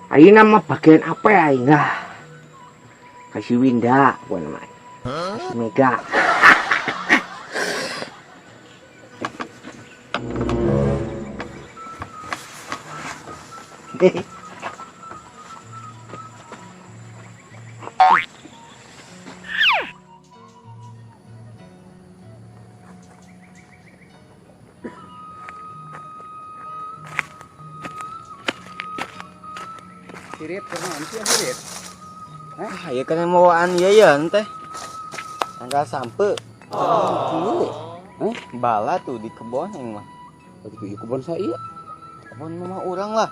Ayeuna mah bagian apa ya aing? Kasih Winda, bukan namanya. Kasih Mega. Sirit, kemana sih sirit? Ya kan mawaan ya teh. Tanggal sampe. Bala tuh di kebon yang mah. Di kebun saya. Kebon mah urang lah.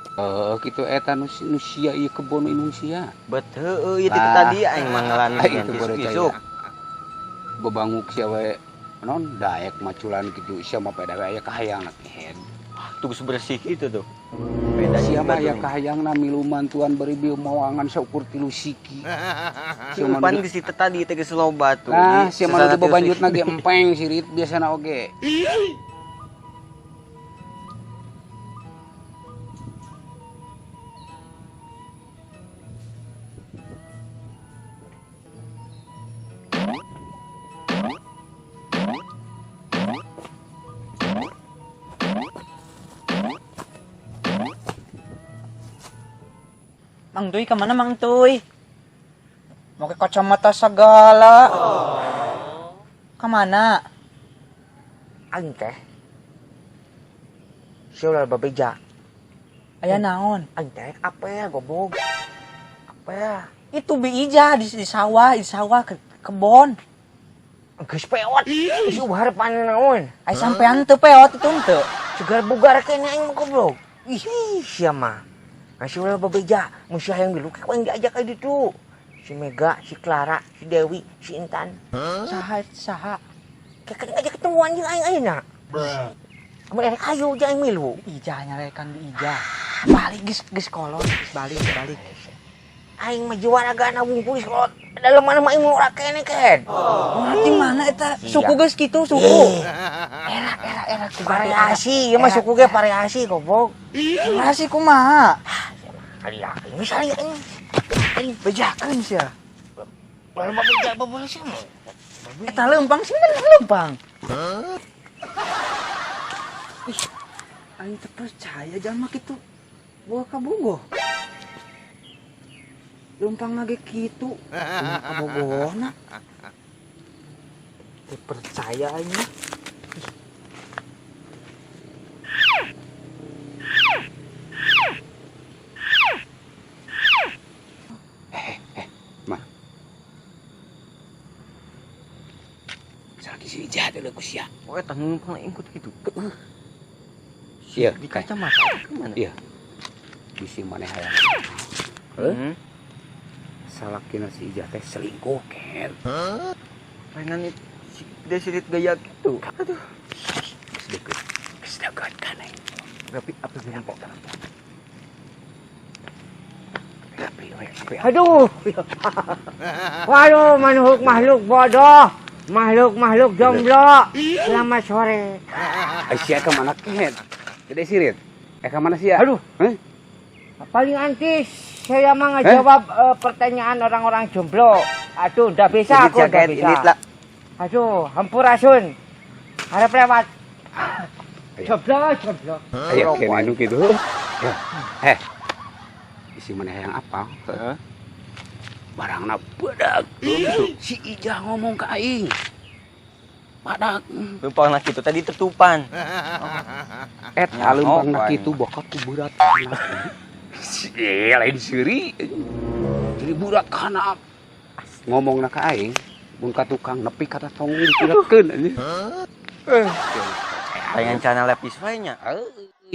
Gitu eta nu sia ieu kebun Indonesia. Betul itu tadi aing mah ngelanang Itu besok. Bebanguk sia we non daek maculan kitu sia mah pada aya kahayang kehed. Tuh bersih gitu tuh. Beda sia mah aya kahayangna miluman tuan beri bieu mawangan saukur 3 siki. Umpan geus itu tadi teh geus loba tuh. Nah, sia mah teu bebanjutna ge empeng sirit biasana oge. Mang Tuy, kemana Mang Tuy? Mau ke kacamata segala. Kemana? Aing teh. Sieulah babeja. Aya naon? Aing teh apa ya goblok? Apa ya? Itu biija di sawah ke kebon. Geus peot. Geus ubahar panen naon? Ai sampean teu peot itu henteu. Segar bugar kene aing mah goblok. Ih, sia mah. Ngasih ulah babeja, musuh yang dulu kau yang diajak aja itu. Si Mega, si Clara, si Dewi, si Intan. Saha? Kayak aja ketemuan jeung aing ayeuna. Amun erek ayo jeung aing milu. Ija nyarekan di ija. Balik geus kolot, balik. Aing mah juaragana wungkul kolot. Dalam mana mah aing ora kene ken. Di mana eta? Suku geus kitu suku. Era Variasi, ieu mah suku ge variasi goblok. Variasi kumaha? Kali yakin misalnya aing Bejakeun sia. baru babeja baboleh sih mah. Eta leumpang sih kan leumpang. Ih, aing teu percaya jalma kitu. Boga kabogoh. Leumpang lagi kitu. Kabogohna. Teu percaya aing mah. Salaki si Ijah dulu ku sia. Oh eta numpang ingkut gitu. Iya, Di kacamata kemana? Iya. Bisi maneh hayang. Salakina si Ijah teh selingkuh ken. Pengen itu si desirit gaya gitu. Aduh. Sedeket kan aing. Tapi apa bilang kok? Aduh. Waduh, makhluk bodoh. Makhluk jomblo. Selamat sore. Ai sia ka mana kehed? Gede sirit. Ka mana sia? Aduh. Paling antis saya mah ngejawab pertanyaan orang-orang jomblo. Aduh, udah bisa aku udah bisa. Aduh, hampurasun. Harap lewat. Jomblo. Ayo kene nu kitu. Isi maneh hayang apa? Heeh. Barangna bedak. Si Ijah ngomong ke aing. Badak. Leumpang gitu tadi tertupan. Eta leumpangna kitu bokat ku berat. Lain seuri. Jadi budak kana ngomongna ka aing mun ka tukang nepi kata tong dipiletkeun anjing. Pengen celana lepis wae nya.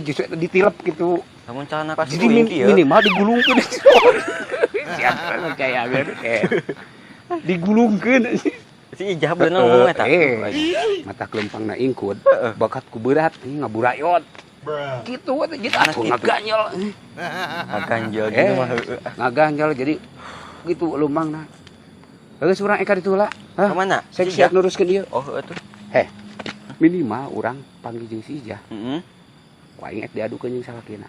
Justru eta ditilep gitu. Namun celana pas Jadi minimal digulungkeun. Siapa percaya kan? Digulungkeun anjing. Si Ijah bener ngomong eta. Mata kelempangna ingkut, bakat ku berat ngaburayot. Gitu aku ngaganjel. Ngaganjel gitu mah. Ngaganjel jadi gitu leumpangna. Geus urang eka ditu lah. Ka mana? Saya siap nuruskeun ieu. Oh, atuh. Minimal urang panggil jeung si Ijah. Heeh. Ku aing diadukeun jeung salakina.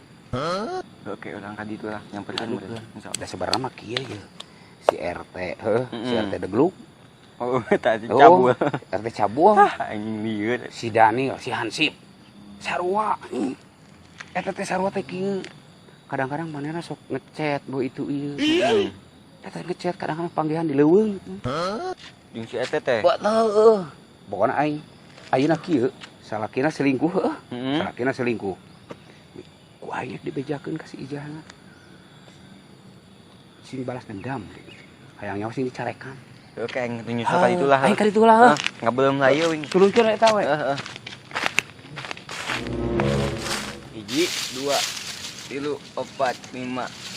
Oke, ulang kali itu lah nyamperin Aduh, insya da sebenarnya mah kieu ya. Si RT, si RT degluk. Oh, tadi Oh, cabul. RT cabul. Anjing lieur. Si Dani, si Hansip. Sarua. Eta teh sarua teh kieu. Kadang-kadang manehna sok ngechat bahwa itu ieu. Eta ngechat kadang-kadang panggihan di leuweung. Jeung si eta teh. Buat heueuh. Pokona aing ayeuna kieu, salakina selingkuh heuh. Salakina selingkuh. Ku aing dibejakeun ka si ijahna. Sing balas dendam. Hayang nyawa sing dicarekan. Oke, aing nyusul kali itulah. Aing kali itulah. Ngabelem lah ieu wing. Tulungkeun eta we. Hiji, 2, 3, 4, 5.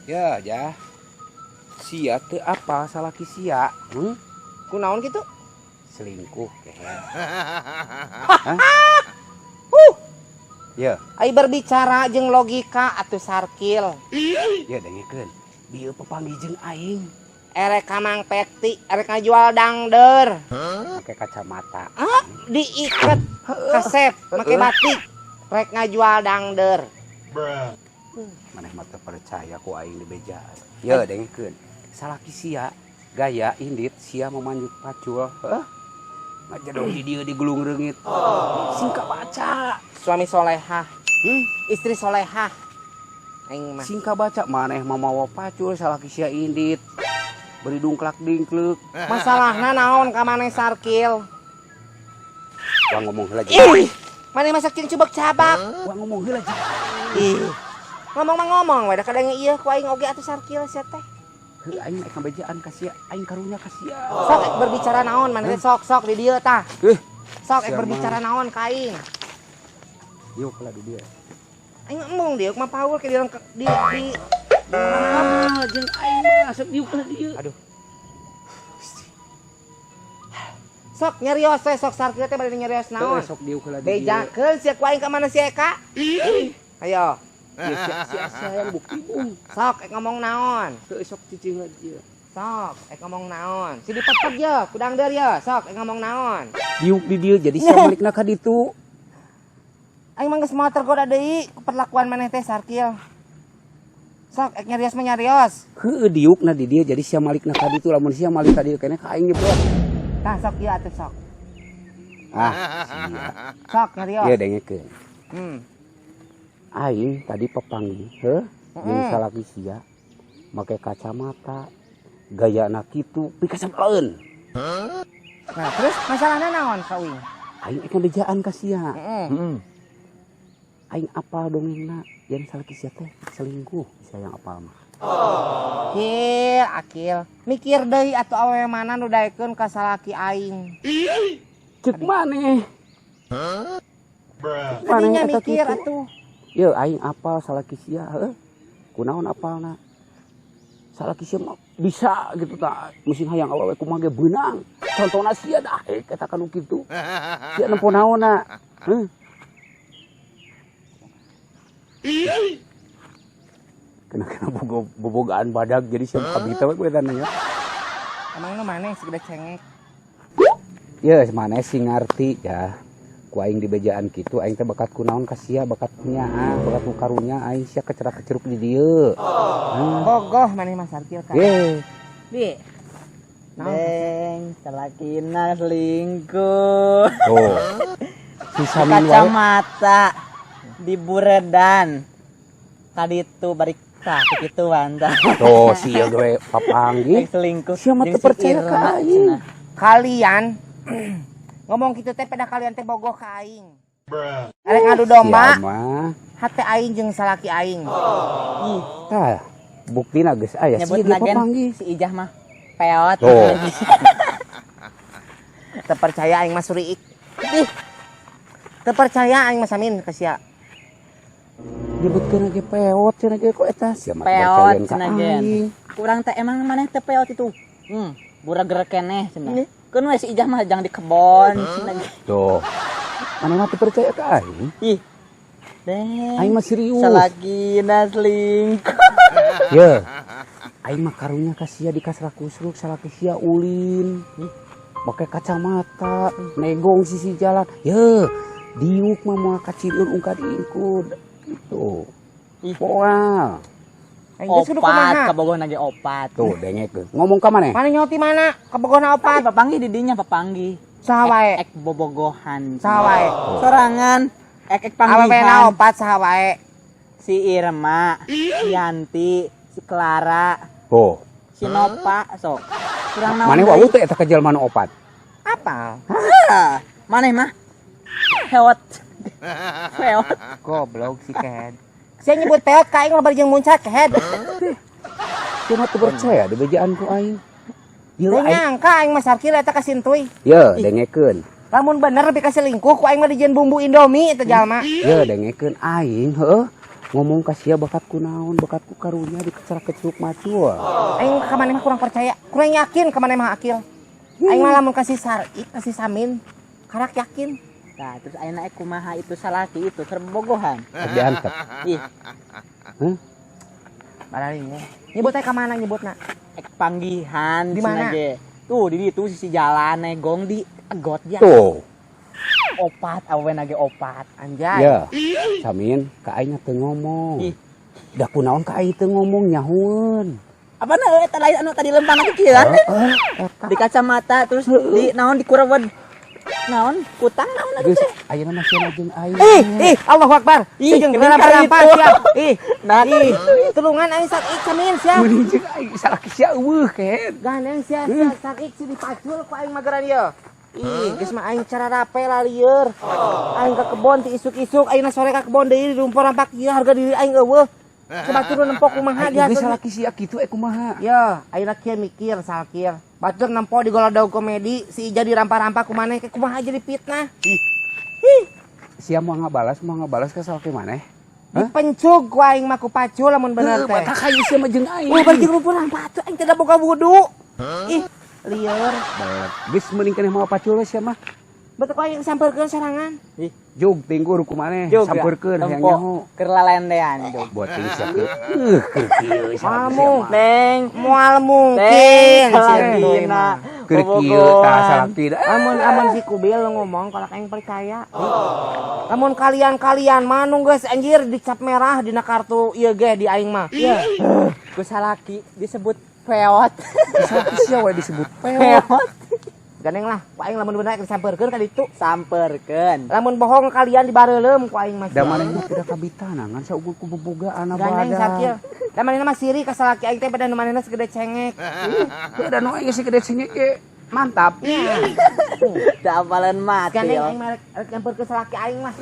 Ya, ja. Sia teu apa salaki sia? Kunaon gitu? Selingkuh kehe. Ai berbicara jeung logika atuh Sarkil. Ya dengekeun. Dieu papanggih jeung aing. Erek ka Mang Peti, erek ngajual dangder. Make kacamata. Diiket kasep, make batik. Rek ngajual dangder. Maneh mah teu percaya ku aing dibejaan. Ya dengekeun. Salaki sia gaya indit sia memanjut pacul. Ngajadong di dieu digulung reungit. Singka baca. Suami solehah, istri solehah. Aing mah. Singka baca maneh mamawa pacul salaki sia indit. Beri dungklak dingkluk. Masalahna naon ka maneh Sarkil? Wah ngomong heula Ih, maneh masak jeung cubek cabak. Wah ngomong heula Ih. Ngomong mah ngomong we da kadang ieu ku aing oge atuh Sarkil sia teh. Heuh aing rek ngabejaan ka sia, aing karunya ka sia. Sok ek berbicara naon maneh teh sok di dieu tah. Sok ek Siapa? berbicara naon ka aing. Yuk lah di dia. Aing ngomong dieu mah paul ke di Jeung aing mah sok diuk lah dieu. Aduh. sok nyarios we sok Sarkil teh bade nyarios naon. Sok diuk lah di dia. Bejakeun sia ku aing ka mana si Eka? Ayo, Sia yang bukti bung. sok ek ngomong naon. Teu sok cicing lah dia. Sok ek ngomong naon. Si dipet-pet ye, ku dangder ye, sok ek ngomong naon. Diuk di dia jadi sia malikna ka ditu. Aing mah geus moal tergoda deui ku perlakuan maneh teh Sarkil. Sok ek nyarios mah nyarios. Heueuh diukna di dia jadi sia malikna ka ditu lamun sia malik ka dieu keneh ka aing nyeblok. Tah sok ieu atuh sok. Sia. Sok nyarios. Ieu dengekeun. Aing tadi pepanggih, jeung salaki sia make kacamata, gayana kitu, pi kasebleun. Nah, terus masalahna naon ka uing? Aing ek ngabejaan ka sia. Aing apal dongengna, yen salaki sia teh selingkuh, sia yang apal mah. Akil, mikir deui atuh awewe mana nu daekeun ka salaki aing. Cek maneh. Tadinya eta mikir kitu? atuh. Ye aing apal salaki sia, kunaon apalna? Salaki sia mah bisa gitu tah, mesin hayang awewe kumaha ge beunang. Contona sia dah, eta kanu kitu. Sia nempo naonna. Kena bobogaan badag jadi sia kabita we beutana ya. Emang nu maneh segede cengek. Ye maneh sing ngarti ya. Ku aing di bejaan kitu aing teh bakat kunaon ka sia, bakat punyaan, bakat nu karunya aing sia kecerak-keceruk di dieu. Bogoh maneh mah Sarkil ka. Ye. Bi. Beng, salakina selingkuh. Tuh. Sisa wae. Kacamata di buredan. Tadi itu bari tah kikituan tah. Tuh si ieu ge papanggih. Selingkuh. Sia mah teu percaya ka aing. Kalian ngomong kitu teh pada kalian teh bogoh ka aing. Arek ngadu domba, Sia mah. hate aing jeung salaki aing. Ih, Tah, buktina geus aya nyebut sia dia nagen papanggih. si Ijah mah peot. Tuh. Teu percaya aing mah suriik. Ih. Teu percaya aing mah samin ka sia. Nyebutkeun ge peot cenah ge kok eta sia mah teu Peot percayaeun ka cenah gen. aing. Kurang teh emang maneh teh peot itu. Burag keneh cenah. Keun we si Ijah mah jang di kebon cenah. Tuh. Mana mah teu percaya ka aing. Ih. Deng. Aing mah serius. Salaki nasling. Ye. Aing mah karunya ka sia di kasra kusruk salaki sia ulin. Pakai kacamata, negong sisi jalan. Ye. Diuk mah moal kacileun ungkad ingkud. Gitu. Moal. Aing geus kudu Opat, kumaha? kabogoh nage opat. Tuh dengekeun. Ngomong ka maneh? Mana nyoti mana? Kebogona Opat, opat. papanggi di dinya papanggi. Saha wae? Ek bobogohan. Saha wae? Sorangan. Ek Awewena panggihan. opat saha wae? Si Irma, si Yanti, si Clara, Tuh. si Nopa, sok. Kurang naon. Maneh wau teh eta kejelmaan opat. Apa? Ah, maneh mah. Hewat. Hewat. Goblok si Kehed. Saya nyebut peot ka aing mah bari jeung muncak Kehed. Dia mah teu percaya di bejaan ku aing. Ye Teu aing. nyangka aing mah sarkil eta kasintuy. Ye dengekeun. Lamun bener nepi ka selingkuh ku aing mah dijieun bumbu Indomie eta jalma. Ye dengekeun aing heuh. Ngomong ka sia bakat ku naon, bakat ku karunya di kecara kecuk macul. Aing ka maneh mah kurang percaya, kurang yakin ka maneh mah akil. Aing mah lamun kasih Sari, kasih Samin, karak yakin. Nah, terus ayeuna ek kumaha itu salaki itu serbogohan. Rek diangkat. Ih, Bararingnya. Nyebut teh ka mana nyebutna? ek panggihan Di mana? cenah ge. Tuh di ditu sisi jalan negong di got ya. Tuh. Opat awewe nage opat. Anjay. Ya. Samin ka aing teu ngomong. Ih. Da kunaon ka aing teu ngomong nyahueun. Apa na eta lain anu tadi lempang kecil kan? Di kacamata terus di naon di kurawed. Naon? Kutang naon atuh Geus teh? ayeuna mah sia jeung aing. Allahu Akbar. Ih, Jeung geuning rampa-rampa kali itu. siap. Nah, Tulungan aing sakit Samin siap. Meuning jeung aing salaki sia eueuh kehet. Gandeng sia sakit si dipacul ku aing mageran ieu. Geus mah aing cara rape lah lieur. Aing ka kebon ti isuk-isuk, ayeuna sore ka kebon deui di rumpun rampak ieu harga diri aing eueuh. Coba turun nempok kumaha Aing dia. geus salaki sia kitu kumaha? Ya, ayeuna kieu mikir salakir. Batur nempo di Golodog Komedi si Ija dirampa-rampa ku maneh kumaha jadi fitnah. Sia mau ngabalas ka salaki maneh? Dipencug ku aing mah ku pacul lamun bener teh. Mata kayu sia mah jeung aing. Wah, balik rumpun rampak tuh aing teh da boga wudu. Ih, lieur. Geus meuning keneh mau pacul sia mah. Betul kok aing sampeurkeun sarangan. ih, Jog tinggur ku maneh jog ya. sampeurkeun hayang Tempo, nyaho. keur lalendean jog. Buat ting sia keur kieu Kamu, Neng, moal mungkin. Neng, Sia salakina. mah. keur kieu tah salaki da. Amun si Kubil ngomong kalau aing percaya. Lamun kalian mah nu geus anjir dicap merah dina kartu ieu ge di aing mah. Iya. Ku salaki disebut peot. Salaki sia we disebut peot. Peot. Gandeng lah, ku aing lamun bener disampeurkeun ka ditu. Samperkeun. Lamun bohong kalian dibareulem ku aing mah. Da maneh mah tidak kabitanangan saugur ku bobogaan Gandeng abada. sakil. Da manehna mah siri ka salaki aing teh beda nu manehna segede cengek. Beda nu aing segede sini ge mantap. Da apalan mati. Gandeng aing mah rek nyampeurkeun salaki aing mah.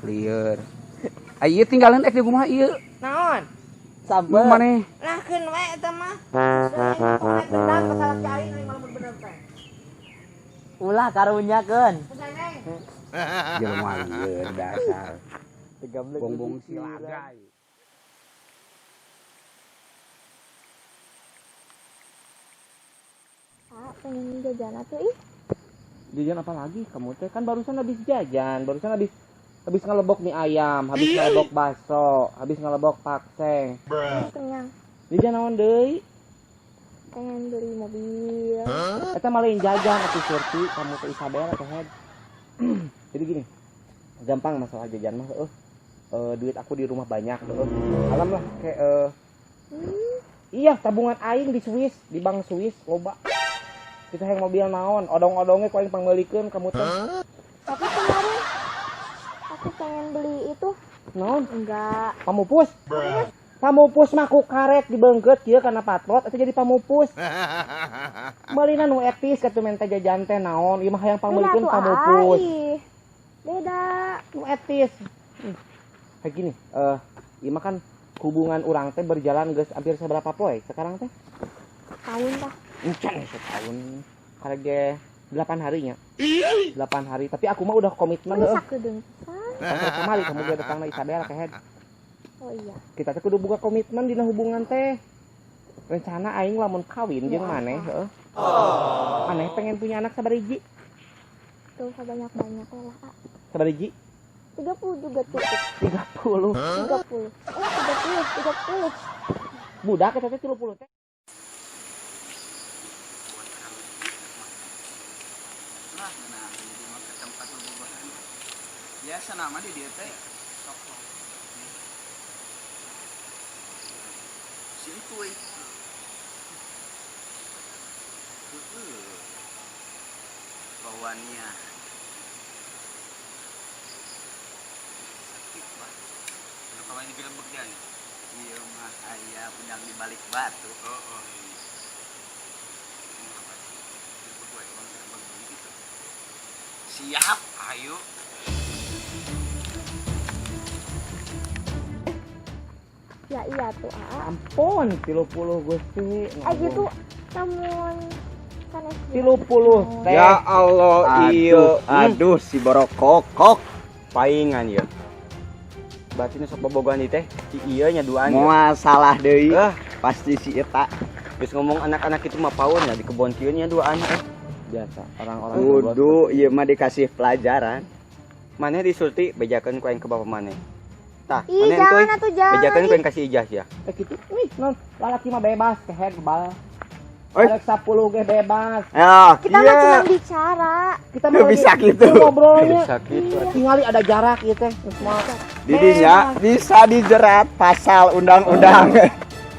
Lieur. Ieu tinggalan ek di kumaha ieu? Naon? Mu Samper. maneh Nah keun we eta mah. Aing poek dendam ka salaki aing lamun bener teh. Ulah karunya keun. jelema lieur dasar. 13 Bongbong silagai. Pengen jajan atuh ih. Jajan apa lagi kamu teh? Kan barusan habis jajan, barusan habis ngelebok mie ayam, habis ngelebok bakso, habis ngelebok pakseng. Kenyang. Jajan naon deui? Pengen beli mobil. Eta mah lain jajan atuh Surti, kamu teh Isabel teh head. Jadi gini, gampang masalah jajan mah duit aku di rumah banyak alam lah kayak iya tabungan aing di Swiss, di bank Swiss loba. Kita yang mobil naon, odong-odongnya kau yang pangmelikeun kamu teh. Tapi kemarin aku pengen beli itu. Naon? Enggak. Pamupus. Pamupus mah ku karek dibeungkeut kieu kana patlot eta jadi pamupus. Meulina nu etis katu men teh jajan teh naon, ieu mah hayang pangmelikeun Beda tuh, pamupus. ai. Beda. Nu etis. Kayak gini, ieu mah kan hubungan urang teh berjalan geus hampir seberapa poe sekarang teh? Tahun tah. Encan setahun. Karege 8 harinya. 8 hari, tapi aku mah udah komitmen Masa heuh. kedeung pisan. Sampai kamari kamu ge datangna Isabel kehed. Oh iya. Kita teh kudu buka komitmen dina hubungan teh. Rencana aing lamun kawin jeung maneh heuh. Maneh pengen punya anak sabariji? Tuh banyak-banyak lah. Sabariji? 30 juga cukup. 30. 30. 30. Budak eta teh 30 teh. Biasa nama di dia teh sok situ bawaannya sakit banget kalau ini digerebek dia iya mah ayah pedang di balik batu siap ayo Ya iya tuh Ampun 30 Gusti. gitu namun sanes 30 teh. Ya Allah, iya. Aduh si borokok paingan ya. Berarti nu sok bobogohan ieu teh. Si ieu nya duaan. Moal salah deui. Pasti si eta. Geus ngomong anak-anak itu mah paun ya di kebon kieu nya duaan Biasa orang-orang kudu ieu mah dikasih pelajaran. Maneh disulti bejakeun ku aing ke bapak maneh. Tah, Ih, maneh jangan entuy. atuh jangan. Bejakeun ku aing kasih ijazah ya. gitu. Wih, non lalaki mah bebas keher bal. Oi. Arek 10 ge bebas. Ya, Kita mah cuma bicara. Kita Nggak bisa gitu. Ngobrolnya. Bisa gitu. Tingali ada jarak ieu teh. Semua Didinya bisa dijerat pasal undang-undang.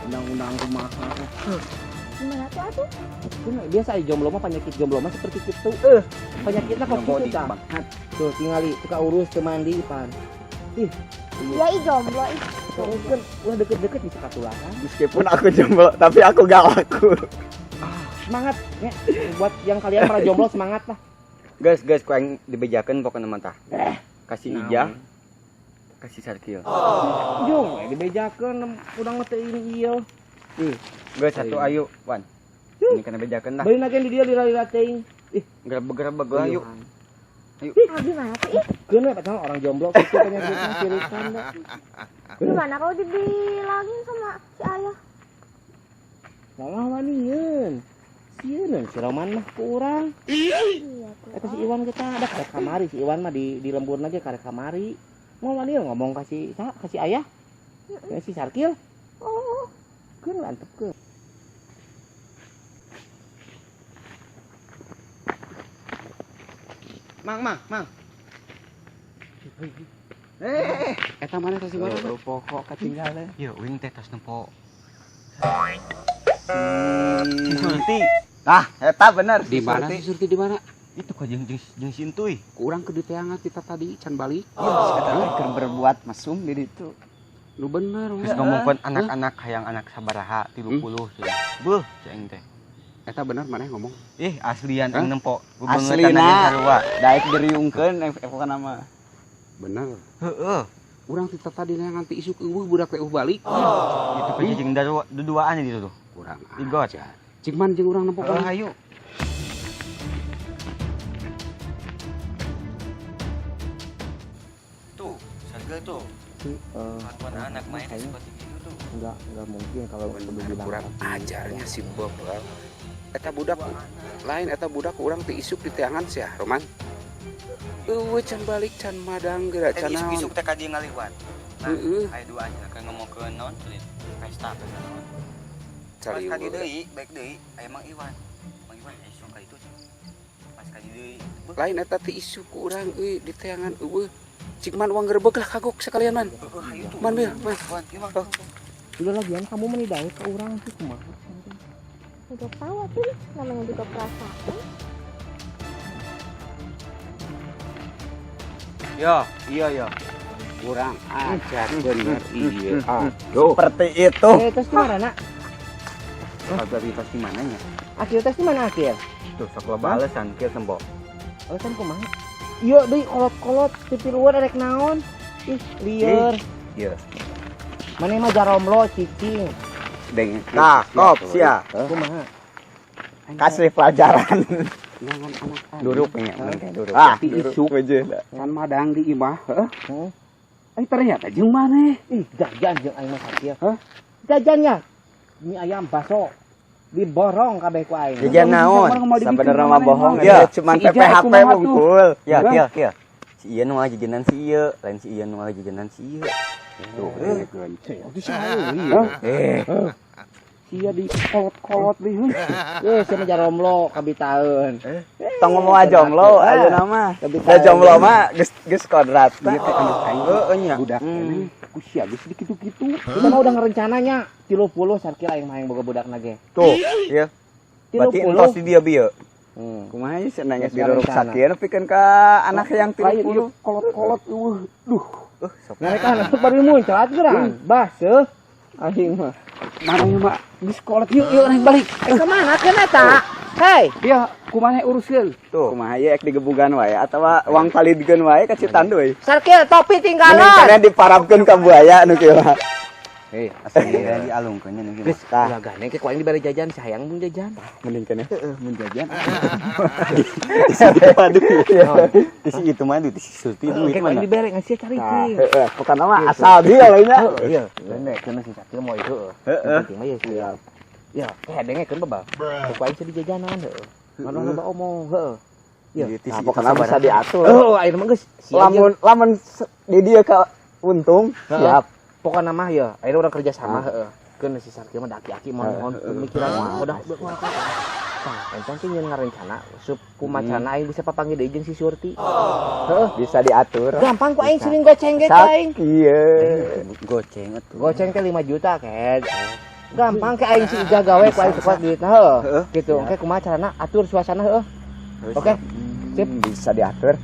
undang-undang kumaha. Gimana tuh atuh? Biasa jomblo mah penyakit jomblo mah seperti kitu. Penyakitnya kok kitu tah. Tuh tingali suka urus ke mandi pan. Ih, Ya jomblo ih. terus kan udah deket-deket bisa katulakan. Meskipun aku jomblo, tapi aku gak laku. Semangat ya. Buat yang kalian para jomblo semangat lah. Guys, ku yang dibejakeun pokoknya mah tah. Kasih ijah, kasih sarkil. Jung, dibejakeun urang teh ini ieu. Ih, guys satu ayo, Wan. Ini kana bejakeun dah. Beureun agen di dieu lila-lila teuing. Ih, Gerebek-gerebek ayo. Ayo. Gimana tuh ih? keun we padahal orang jomblo kitu penyakitnya sirikan da. Gimana kalau dibilangin sama si ayah? Salah wanieun. Sieun si Roman mah ku urang. Iya tuh. Eta si Iwan kita ada karek kamari si Iwan mah di lembur ge karek kamari. Mau wanieun ngomong kasih ayah. Ya si Sarkil. Oh, Keun antep keun. Mang. eta mana teh si mana Pokok ketinggalan. ya uing teh tos nempo Surti. Tah, eta bener. di mana si Surti di mana Itu kok jeung Sintuy. kurang ke diteangan kita tadi can balik Eta keur berbuat mesum di ditu. lu bener Terus ngomongkeun anak-anak hayang anak sabaraha 30 cenah. Beuh, cing teh. eta bener mana ngomong Aslian Hah? nempo. Aslina. Daek diriungkeun efekna mah. bener Heeh. urang kita tadi nganti isu eueuh budak teh balik Itu ke jeung duduaan di situ tuh. kurang Igot. cing man jeung urang nempo kan Hayu. Tuh, sarga tuh. Kelakuan anak main seperti itu tuh. Enggak mungkin kalau bener kurang ajarnya si Bobal eta budak lain eta budak urang teh isuk di teangan sia Roman eueuh can balik can madang geura can naon Isuk teh ka dieu ngaliwat. heeh Aya duanya kan ngomongkeun naon pesta pesta naon. cari Pas ka dieu deui, baik deui, aya Mang Iwan. Mang Iwan isuk ka itu. Pas ka dieu deui. lain eta teh isuk ku urang euy di teangan eueuh cik man uang gerebek lah kagok sekalian man Hayu tuh. man bil man Wan, ieu mah. udah lagian kamu menidai ke orang sih kumaha. udah tahu tuh namanya juga perasaan. Iya. kurang ajar bener iya Seperti itu. Tes di mana nak? Kagak di pasti mananya. Akhir tes di mana akhir? Tuh sok loba alesan kieu sembo. Alasan kumaha? Iya deui kolot-kolot pipi luar erek naon? Ih, lieur. Iya. Mana mah jaromlo cicing. deng Nah, kop sia. Kumaha? Kasih pelajaran. jangan anak Duduk nya, duduk. Tapi isuk aja. can madang di imah heuh Heeh. ai ternyata jeung maneh Ih, jajan jeung aing mah sakieu. Hah? Jajannya mie ayam bakso diborong kabeh ku aing. Jajan naon? Sebenarnya mah bohong. Ya, Cuman si Ija PPHP kumaha tuh? bungkul. Ya, kieu. Si ieu nu ngajajanan si ieu, lain si ieu nu ngajajanan si ieu. Tuh, dengekeun. Itu saha ieu. Sia di kolot-kolot deui. Sia jaromlo kabitaeun. Tong ngomong aja jomblo, ayeuna mah. Da jomblo mah geus kodrat. Ieu teh anu aing. Heeh nya. Budak ini ku sia geus dikitu-kitu. Kita mah udah ngerencananya 30 sarki aing mah yang boga budakna ge. Tuh, ieu. Berarti 30. entos di dia bieu. Kumaha ieu Nanya Geus di ruruk rencana. sakieun pikeun ka anak yang 30. kolot-kolot duh. Sok Mereka anak baru muncul aturan. Baseuh aing mah. Mana ieu mah geus kolot yuk naik balik. Kemana kan eta? Hei, Ieu kumaha uruskeun? tuh, kumaha ieu ek digebugan wae atawa uang palidkeun wae ka citan deui. sarkil topi Mending tinggalan. kana diparapkeun ka buaya nu kieu mah. Asli dialungkeun nya nu Geus lagane ke kuaing dibari jajan sayang mun jajan. Mending kana. mun jajan. Aduh. Di si itu mah di si Sulti duit Ke kuaing mana. dibere ngasih cari-cing. Heeh, pokona mah asal dia lainnya. Iya, bener cenah si sarkil mau itu. Penting mah ya siap. Ya, kehedengekeun bebal. Ke kuaing sih di jajanan heueuh. Mana omong heueuh. Iya. Nah, pokona bisa diatur. Oh, ayeuna mah geus siap. Lamun di dia ka untung siap. Pokoknya mah ya, akhirnya orang kerja sama heeh. Keun si Sarkil mah daki-aki mohon pemikiran udah Tah, entong teh nyeun ngarencana sup kumacana aing bisa papanggih deui jeung si Surti. Heeh, Bisa diatur. gampang ku aing sering goceng ge Sak, aing. iya. Goceng atuh. Goceng teh 5 juta kan. Gampang ke aing si Iga gawe ku aing cepat duitna heueuh. Gitu, oke kumaha carana atur suasana heueuh. Oke. Sip. Bisa diatur.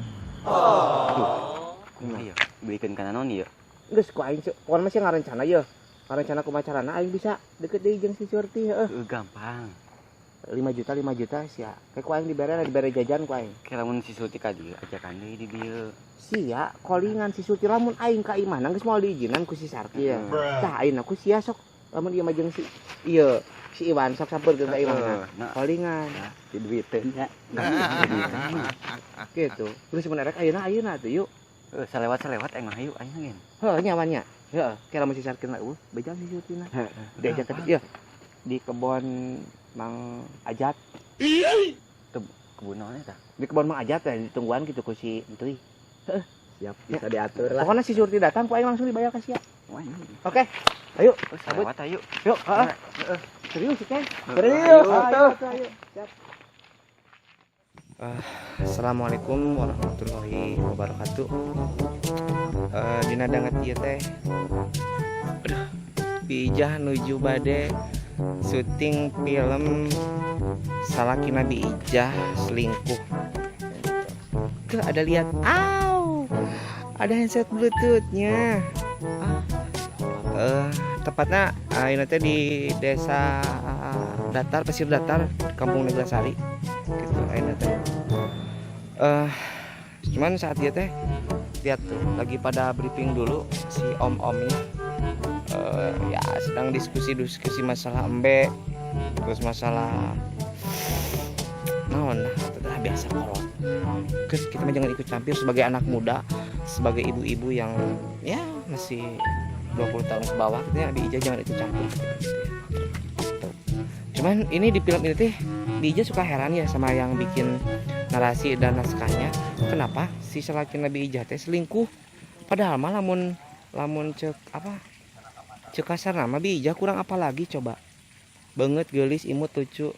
Ayo, beukeun kana naon ieu? Geus ku aing pokona mah sih ngarencana ye. Ngarencana kumaha carana aing bisa deket deui jeung si Surti heueuh. Gampang. 5 juta sia. Kayak ku aing dibere jajan ku aing. Kira mun si Sulti ka dieu ajakan deui di dieu. Sia kolingan si Suti lamun aing ka imahna geus moal diizinan ku si Sarki ya. Tah ayeuna ku sia sok lamun ieu mah jeung si ieu si Iwan sok sampeurkeun ka imahna. Kolingan Di duit teh. gitu. Terus mun erek ayeuna tuh yuk. Salewat aing mah hayu aing ngen. Heuh nyamannya. Heeh, kira mun si Sarki na bejan si Sutina. Diajak teh ieu di kebon Mang Ajat. Kebun naon eta? Di kebon Mang Ajat teh ditungguan gitu ku si Entuy. Siap, bisa diatur lah. Pokoknya si Surti datang ku aing langsung dibayar ka sia. Wah, Oke. Ayo, salewat ayo. yuk, heeh. Serius kan? Serius, Ayo. Siap. Assalamualaikum warahmatullahi wabarakatuh. Dina danget ieu teh. Aduh, Bijah nuju bade syuting film Salakina Bijah selingkuh. Tuh ada lihat. Ada handset Bluetooth-nya. Tepatnya ini teh di desa datar, pesisir datar, Kampung Neglasari. Gitu ini teh. Cuman saat dia teh lihat tuh lagi pada briefing dulu si om-omnya. Ya sedang diskusi masalah embe, terus masalah naon lah biasa kolot. Kita mah jangan ikut campur sebagai anak muda, sebagai ibu-ibu yang ya masih 20 tahun ke bawah gitu ya, Bi Ija jangan ikut campur gitu. Cuman ini di film ini teh Bi Ija suka heran ya sama yang bikin narasi dan naskahnya, kenapa si salaki Nabi Ija teh selingkuh, padahal mah lamun cek kasar nama Bi Ija kurang apa lagi coba, banget gelis imut lucu.